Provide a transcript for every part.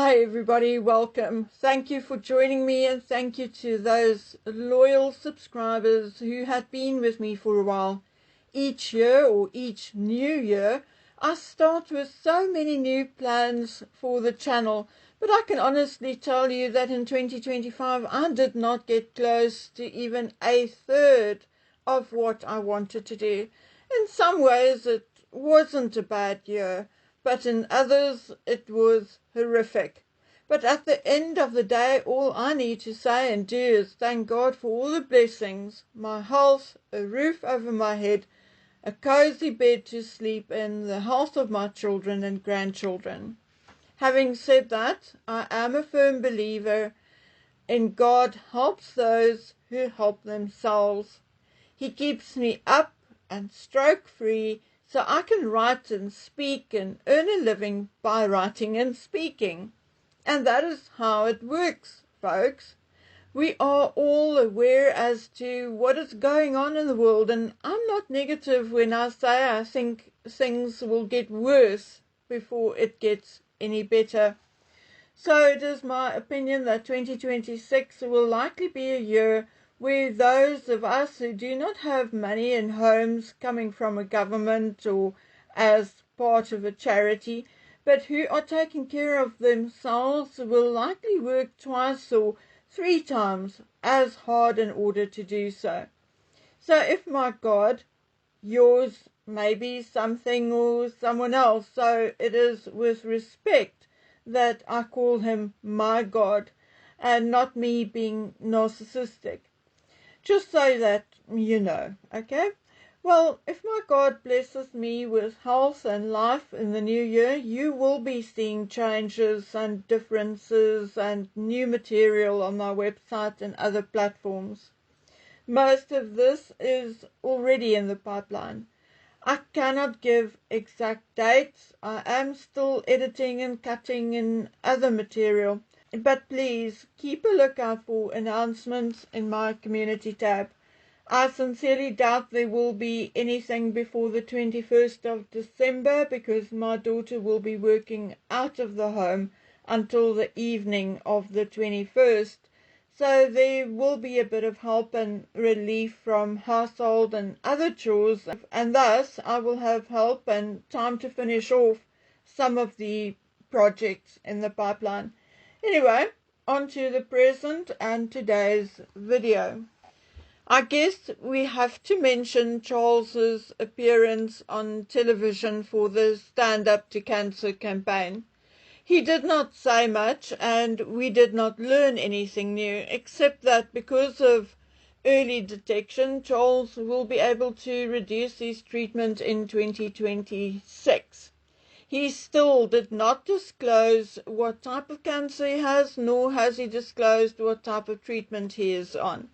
Hi everybody, welcome. Thank you for joining me, and thank you to those loyal subscribers who had been with me for a while. Each year or each new year, I start with so many new plans for the channel, but I can honestly tell you that in 2025 I did not get close to even a third of what I wanted to do. In some ways it wasn't a bad year, but in others it was horrific. But at the end of the day, all I need to say and do is thank God for all the blessings: my health, a roof over my head, a cozy bed to sleep in, the health of my children and grandchildren. Having said that, I am a firm believer in God helps those who help themselves. He keeps me up and stroke free, so I can write and speak and earn a living by writing and speaking. And that is how it works, folks. We are all aware as to what is going on in the world, and I'm not negative when I say I think things will get worse before it gets any better. So it is my opinion that 2026 will likely be a year where those of us who do not have money in homes coming from a government or as part of a charity, but who are taking care of themselves, will likely work twice or three times as hard in order to do so. So if my God, yours, maybe something or someone else, so it is with respect that I call him my God and not me being narcissistic. Just so that you know, okay? Well, if my God blesses me with health and life in the new year, you will be seeing changes and differences and new material on my website and other platforms. Most of this is already in the pipeline. I cannot give exact dates. I am still editing and cutting in other material. But please keep a lookout for announcements in my community tab. I sincerely doubt there will be anything before the 21st of December because my daughter will be working out of the home until the evening of the 21st. So there will be a bit of help and relief from household and other chores, and thus I will have help and time to finish off some of the projects in the pipeline. Anyway, on to the present and today's video. I guess we have to mention Charles's appearance on television for the Stand Up to Cancer campaign. He did not say much, and we did not learn anything new, except that because of early detection, Charles will be able to reduce his treatment in 2026. He still did not disclose what type of cancer he has, nor has he disclosed what type of treatment he is on.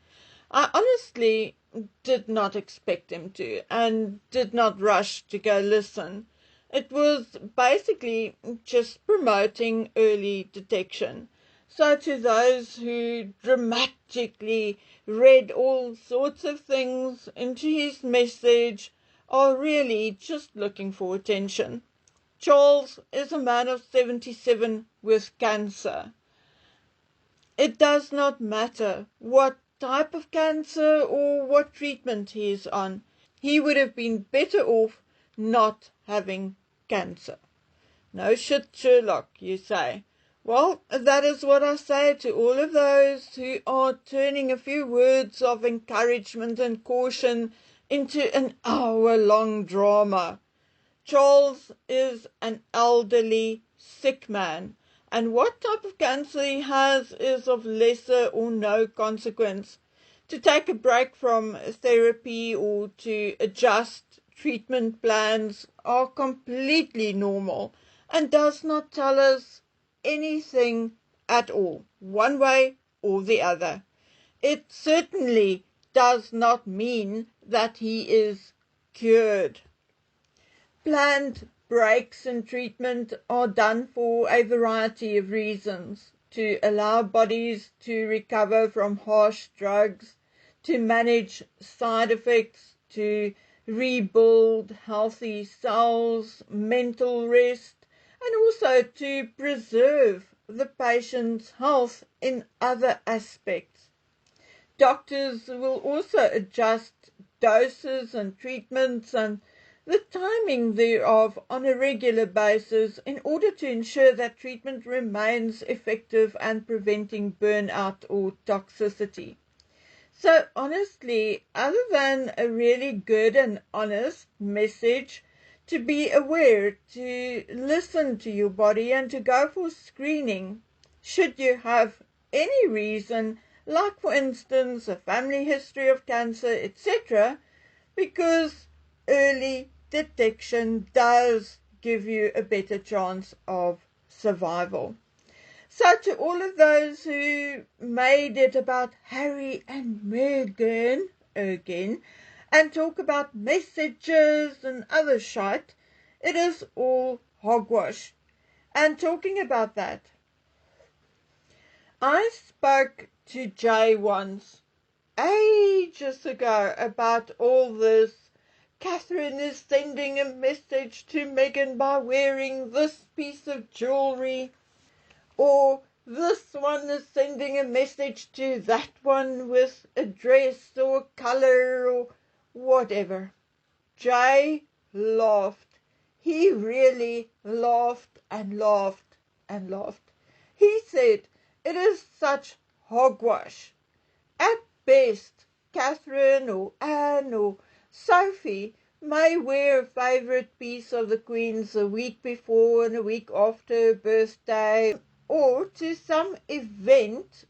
I honestly did not expect him to, and did not rush to go listen. It was basically just promoting early detection. So to those who dramatically read all sorts of things into his message are really just looking for attention. Charles is a man of 77 with cancer. It does not matter what type of cancer or what treatment he is on. He would have been better off not having cancer. No shit, Sherlock, you say. Well, that is what I say to all of those who are turning a few words of encouragement and caution into an hour-long drama. Charles is an elderly, sick man, and what type of cancer he has is of lesser or no consequence. To take a break from therapy or to adjust treatment plans are completely normal and does not tell us anything at all, one way or the other. It certainly does not mean that he is cured. Planned breaks in treatment are done for a variety of reasons: to allow bodies to recover from harsh drugs, to manage side effects, to rebuild healthy cells, mental rest, and also to preserve the patient's health in other aspects. Doctors will also adjust doses and treatments and the timing thereof on a regular basis in order to ensure that treatment remains effective and preventing burnout or toxicity. So honestly, other than a really good and honest message to be aware, to listen to your body and to go for screening, should you have any reason, like for instance a family history of cancer, etc., because early detection does give you a better chance of survival. So to all of those who made it about Harry and Meghan again and talk about messages and other shite, it is all hogwash. And talking about that, I spoke to Jay once, ages ago, about all this. Catherine is sending a message to Meghan by wearing this piece of jewelry, or this one is sending a message to that one with a dress or color or whatever. Jay laughed. He really laughed and laughed and laughed. He said, it is such hogwash. At best, Catherine or Anne or Sophie may wear a favourite piece of the Queen's a week before and a week after her birthday, or to some event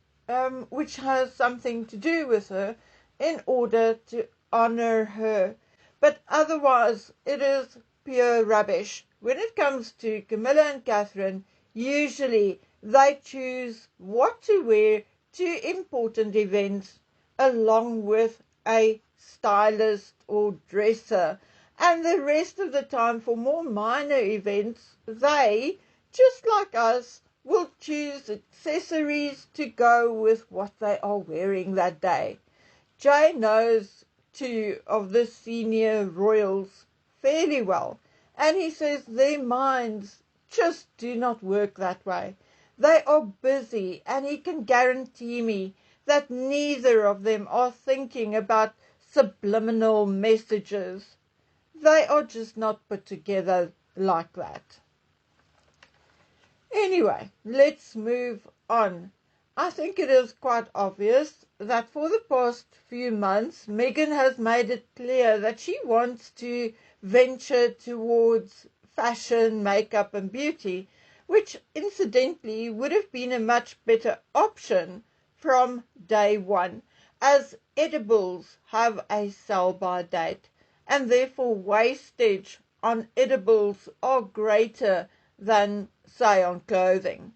which has something to do with her in order to honour her. But otherwise, it is pure rubbish. When it comes to Camilla and Catherine, usually they choose what to wear to important events along with a stylist or dresser, and the rest of the time for more minor events they, just like us, will choose accessories to go with what they are wearing that day. Jay knows two of the senior royals fairly well, and he says their minds just do not work that way. They are busy, and he can guarantee me that neither of them are thinking about subliminal messages. They are just not put together like that. Anyway, let's move on. I think it is quite obvious that for the past few months, Meghan has made it clear that she wants to venture towards fashion, makeup and beauty, which incidentally would have been a much better option from day one, as edibles have a sell-by date, and therefore wastage on edibles are greater than, say, on clothing.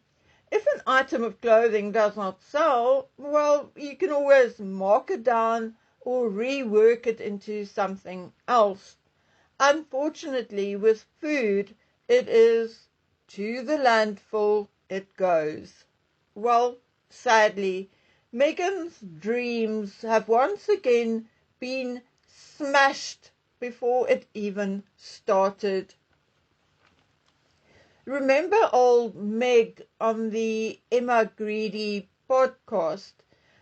If an item of clothing does not sell, well, you can always mark it down or rework it into something else. Unfortunately, with food, it is to the landfill it goes. Well, sadly, Meghan's dreams have once again been smashed before it even started. Remember old Meg on the Emma Greedy podcast?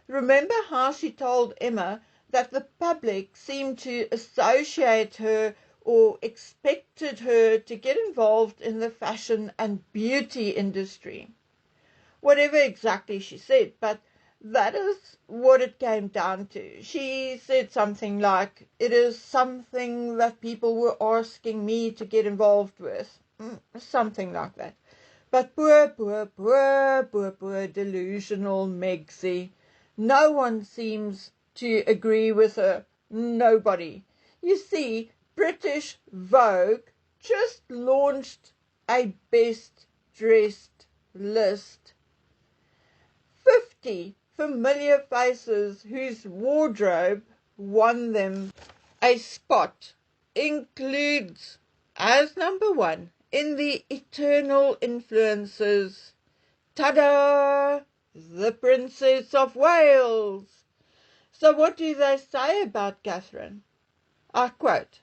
Remember how she told Emma that the public seemed to associate her or expected her to get involved in the fashion and beauty industry? Whatever exactly she said, but that is what it came down to. She said something like, it is something that people were asking me to get involved with. Something like that. But poor delusional Megsy. No one seems to agree with her. Nobody. You see, British Vogue just launched a best dressed list. 50 familiar faces whose wardrobe won them a spot includes, as number one, in the eternal influences, ta-da, the Princess of Wales. So what do they say about Catherine? I quote,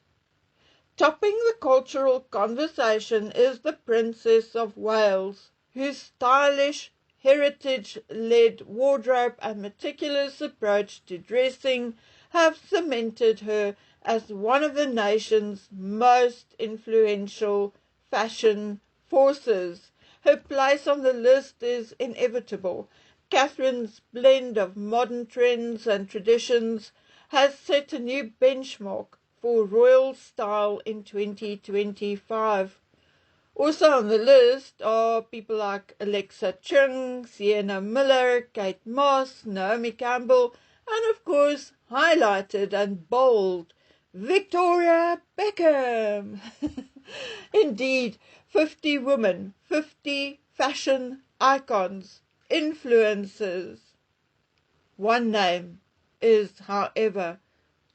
topping the cultural conversation is the Princess of Wales, whose stylish, heritage-led wardrobe and meticulous approach to dressing have cemented her as one of the nation's most influential fashion forces. Her place on the list is inevitable. Catherine's blend of modern trends and traditions has set a new benchmark for royal style in 2025. Also on the list are people like Alexa Chung, Sienna Miller, Kate Moss, Naomi Campbell, and of course, highlighted and bold, Victoria Beckham. Indeed, 50 women, 50 fashion icons, influencers. One name is, however,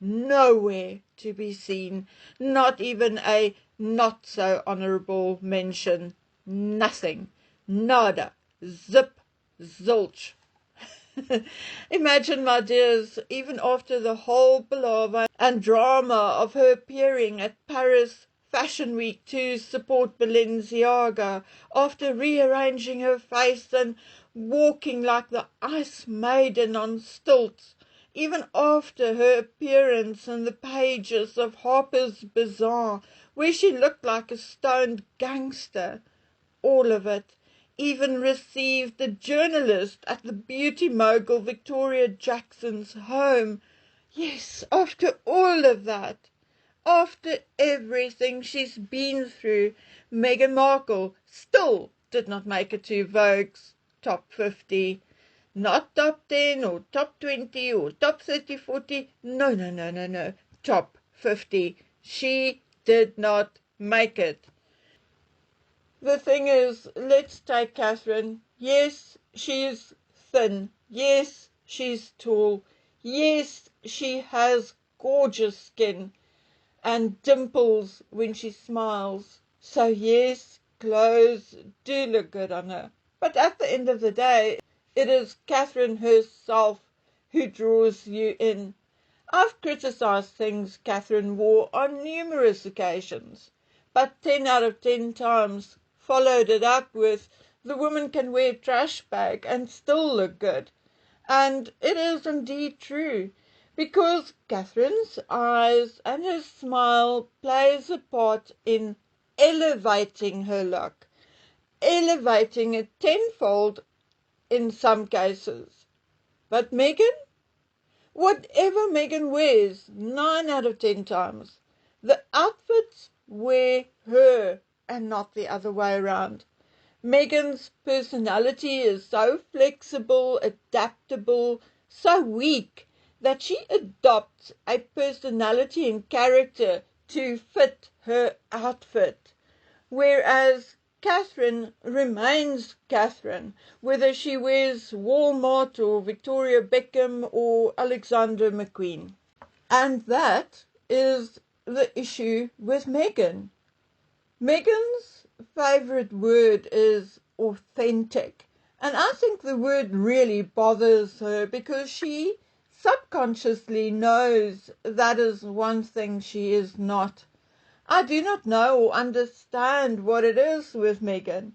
nowhere to be seen, not even a not so honourable mention. Nothing. Nada. Zip. Zilch. Imagine, my dears, even after the whole palaver and drama of her appearing at Paris Fashion Week to support Balenciaga, after rearranging her face and walking like the Ice Maiden on stilts, even after her appearance in the pages of Harper's Bazaar, where she looked like a stoned gangster, all of it, even received the journalist at the beauty mogul Victoria Jackson's home. Yes, after all of that, after everything she's been through, Meghan Markle still did not make it to Vogue's top 50. Not top 10 or top 20 or top 30, 40. No. Top 50. She did not make it. The thing is, let's take Catherine. Yes, she's thin. Yes, she's tall. Yes, she has gorgeous skin and dimples when she smiles. So yes, clothes do look good on her. But at the end of the day, it is Catherine herself who draws you in. I've criticised things Catherine wore on numerous occasions, but 10 out of 10 times followed it up with, the woman can wear a trash bag and still look good. And it is indeed true, because Catherine's eyes and her smile plays a part in elevating her look, elevating it tenfold in some cases. But Meghan, whatever Meghan wears, 9 out of 10 times, the outfits wear her and not the other way around. Meghan's personality is so flexible, adaptable, so weak, that she adopts a personality and character to fit her outfit, whereas Catherine remains Catherine, whether she wears Walmart or Victoria Beckham or Alexander McQueen. And that is the issue with Meghan. Meghan's favourite word is authentic, and I think the word really bothers her because she subconsciously knows that is one thing she is not. I do not know or understand what it is with Meghan,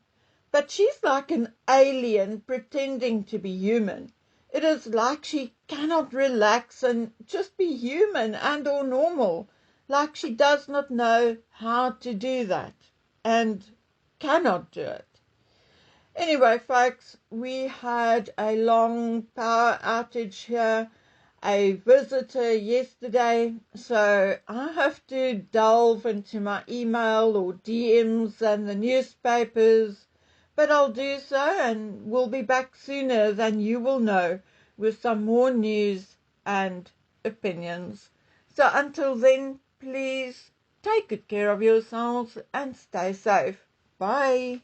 but she's like an alien pretending to be human. It is like she cannot relax and just be human and or normal, like she does not know how to do that and cannot do it. Anyway, folks, we had a long power outage here, a visitor yesterday, so I have to delve into my email or DMs and the newspapers, but I'll do so and we'll be back sooner than you will know with some more news and opinions. So until then, please take good care of yourselves and stay safe. Bye.